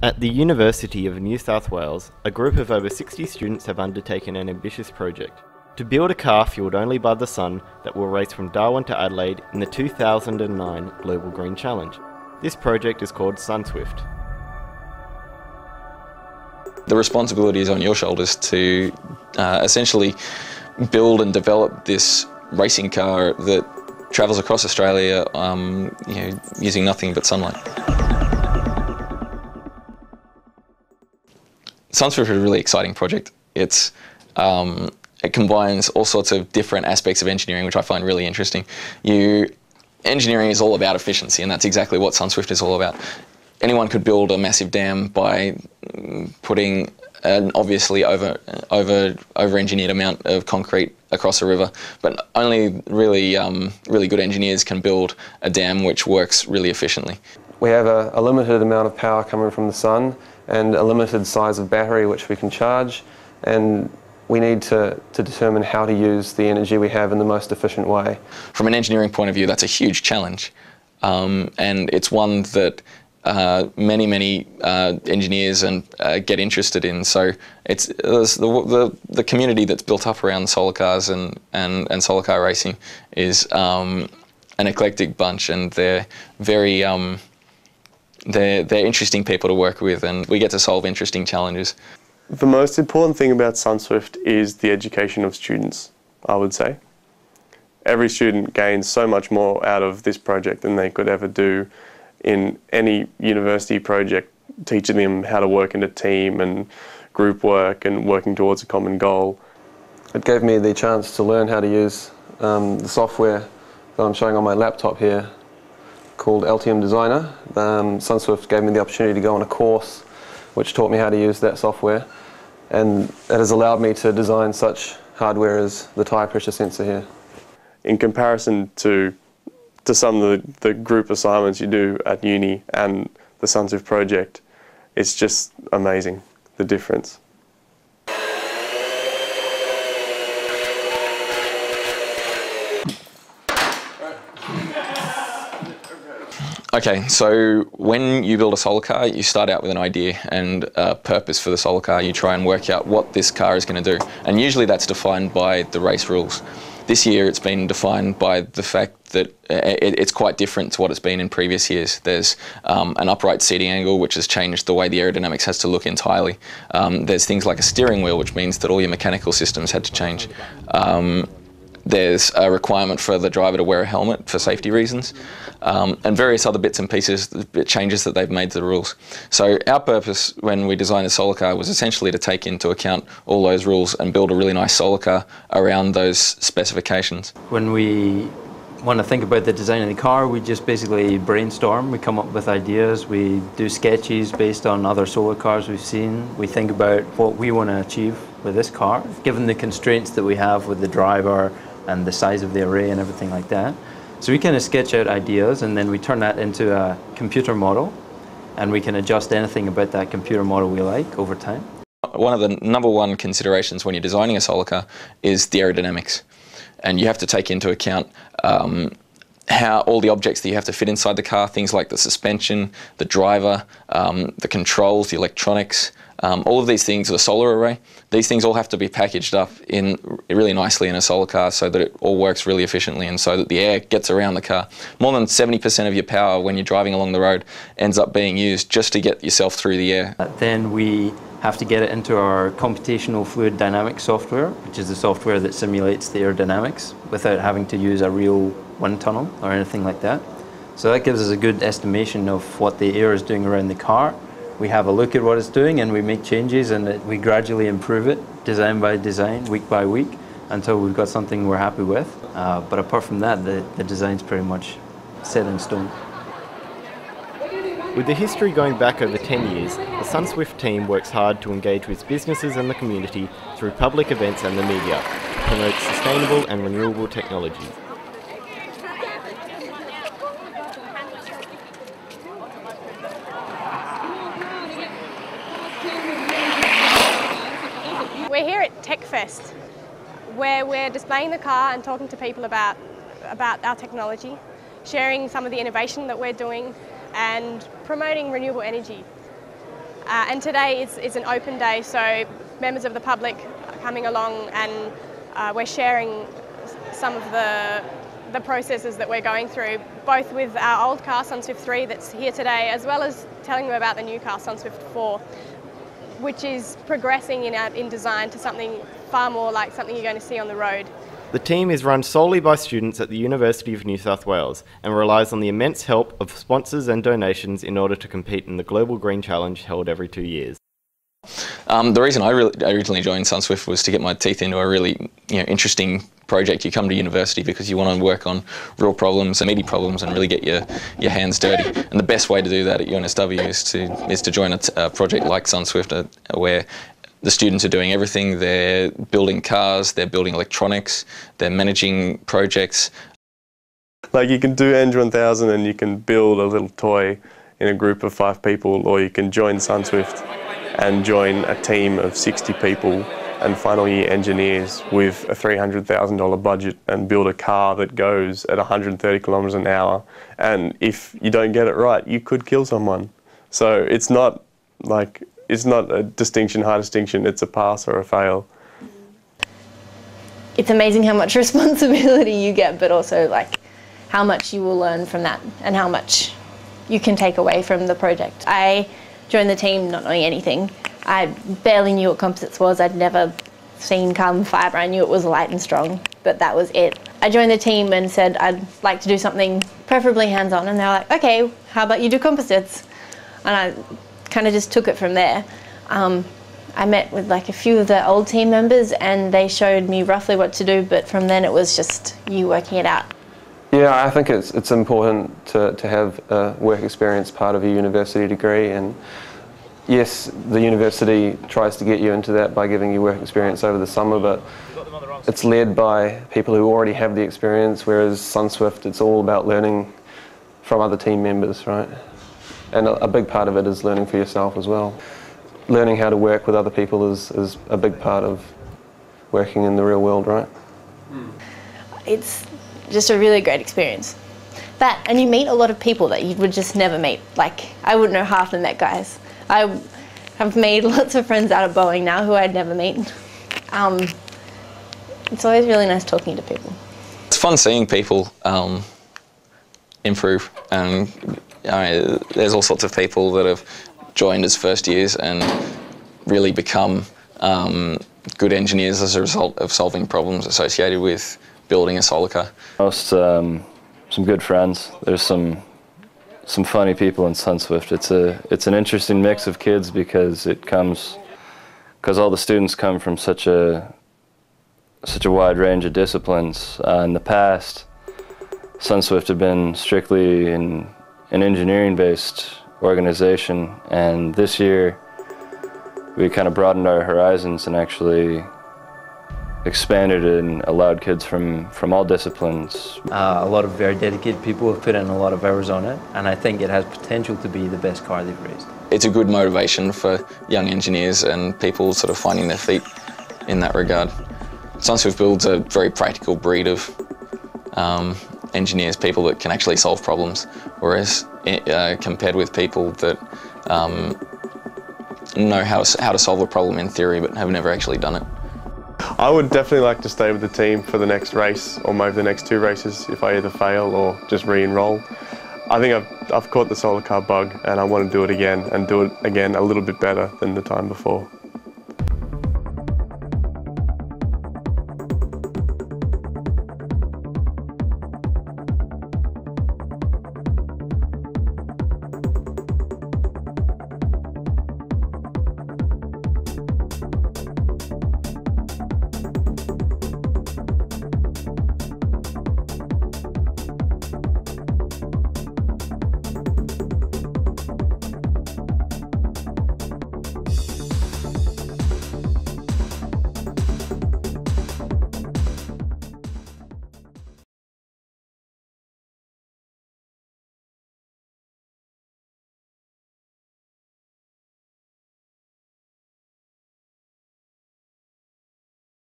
At the University of New South Wales, a group of over 60 students have undertaken an ambitious project to build a car fueled only by the sun that will race from Darwin to Adelaide in the 2009 Global Green Challenge. This project is called SunSwift. The responsibility is on your shoulders to essentially build and develop this racing car that travels across Australia using nothing but sunlight. SunSwift is a really exciting project. It combines all sorts of different aspects of engineering, which I find really interesting. Engineering is all about efficiency, and that's exactly what SunSwift is all about. Anyone could build a massive dam by putting an obviously over-engineered amount of concrete across a river, but only really good engineers can build a dam which works really efficiently. We have a limited amount of power coming from the sun and a limited size of battery which we can charge, and we need to determine how to use the energy we have in the most efficient way. From an engineering point of view, that's a huge challenge, and it's one that many engineers get interested in. So there's the community that's built up around solar cars and solar car racing is an eclectic bunch, and they're very they're interesting people to work with, and we get to solve interesting challenges. The most important thing about SunSwift is the education of students, I would say. Every student gains so much more out of this project than they could ever do in any university project, teaching them how to work in a team and group work and working towards a common goal. It gave me the chance to learn how to use the software that I'm showing on my laptop here called Altium Designer. SunSwift gave me the opportunity to go on a course which taught me how to use that software, and it has allowed me to design such hardware as the tyre pressure sensor here. In comparison to some of the group assignments you do at uni and the SunSwift project, it's just amazing, the difference. Okay, so when you build a solar car, you start out with an idea and a purpose for the solar car. You try and work out what this car is going to do, and usually that's defined by the race rules. This year it's been defined by the fact that it's quite different to what it's been in previous years. There's an upright seating angle which has changed the way the aerodynamics has to look entirely. There's things like a steering wheel, which means that all your mechanical systems had to change. There's a requirement for the driver to wear a helmet for safety reasons, and various other bits and pieces, changes that they've made to the rules. So our purpose when we designed the solar car was essentially to take into account all those rules and build a really nice solar car around those specifications. When we want to think about the design of the car, we just basically brainstorm, we come up with ideas, we do sketches based on other solar cars we've seen, we think about what we want to achieve with this car, given the constraints that we have with the driver and the size of the array and everything like that. So we kind of sketch out ideas, and then we turn that into a computer model, and we can adjust anything about that computer model we like over time. One of the number one considerations when you're designing a solar car is the aerodynamics, and you have to take into account how all the objects that you have to fit inside the car, things like the suspension, the driver, the controls, the electronics, all of these things, the solar array, these things all have to be packaged up in really nicely in a solar car so that it all works really efficiently and so that the air gets around the car. More than 70% of your power when you're driving along the road ends up being used just to get yourself through the air. Then we have to get it into our computational fluid dynamics software, which is the software that simulates the aerodynamics without having to use a real wind tunnel or anything like that. So that gives us a good estimation of what the air is doing around the car. We have a look at what it's doing and we make changes, and we gradually improve it, design by design, week by week, until we've got something we're happy with. But apart from that, the design's pretty much set in stone. With the history going back over 10 years, the SunSwift team works hard to engage with businesses and the community through public events and the media, to promote sustainable and renewable technologies. We're here at TechFest, where we're displaying the car and talking to people about our technology, sharing some of the innovation that we're doing and promoting renewable energy. And today is an open day, so members of the public are coming along, and we're sharing some of the processes that we're going through, both with our old car, SunSwift 3, that's here today, as well as telling them about the new car, SunSwift 4, which is progressing in design to something far more like something you're going to see on the road. The team is run solely by students at the University of New South Wales and relies on the immense help of sponsors and donations in order to compete in the Global Green Challenge held every 2 years. The reason I originally joined SunSwift was to get my teeth into a really interesting project. You come to university because you want to work on real problems and meaty problems and really get your hands dirty. And the best way to do that at UNSW is to join a project like SunSwift, where the students are doing everything. They're building cars, they're building electronics, they're managing projects. Like, you can do Eng 1000 and you can build a little toy in a group of 5 people, or you can join SunSwift and join a team of 60 people and final year engineers with a $300,000 budget and build a car that goes at 130 kilometres an hour. And if you don't get it right, you could kill someone. So it's not a distinction, high distinction, it's a pass or a fail. It's amazing how much responsibility you get, but also like how much you will learn from that and how much you can take away from the project. I joined the team not knowing anything. I barely knew what composites was. I'd never seen carbon fibre. I knew it was light and strong, but that was it. I joined the team and said I'd like to do something preferably hands-on, and they were like, okay, how about you do composites? And I kind of just took it from there. I met with like a few of the old team members and they showed me roughly what to do, but from then it was just you working it out. Yeah, I think it's important to have a work experience part of a university degree, and yes, the university tries to get you into that by giving you work experience over the summer, but it's led by people who already have the experience, whereas SunSwift, it's all about learning from other team members, right? And a big part of it is learning for yourself as well. Learning how to work with other people is a big part of working in the real world, right? It's just a really great experience. That, and you meet a lot of people that you would just never meet. Like, I wouldn't know half the Met guys. I have made lots of friends out of Boeing now who I'd never meet. It's always really nice talking to people. It's fun seeing people improve, and there's all sorts of people that have joined as first years and really become good engineers as a result of solving problems associated with building a solar car. Most some good friends. There's some funny people in SunSwift. It's an interesting mix of kids because all the students come from such a wide range of disciplines. In the past, SunSwift had been strictly an engineering-based organization, and this year we kind of broadened our horizons and actually expanded and allowed kids from all disciplines. A lot of very dedicated people have put in a lot of hours on it, and I think it has potential to be the best car they've raised. It's a good motivation for young engineers and people sort of finding their feet in that regard. SunSwift builds a very practical breed of engineers, people that can actually solve problems, whereas compared with people that know how to solve a problem in theory but have never actually done it. I would definitely like to stay with the team for the next race, or maybe the next 2 races if I either fail or just re-enroll. I think I've caught the solar car bug and I want to do it again, and do it again a little bit better than the time before.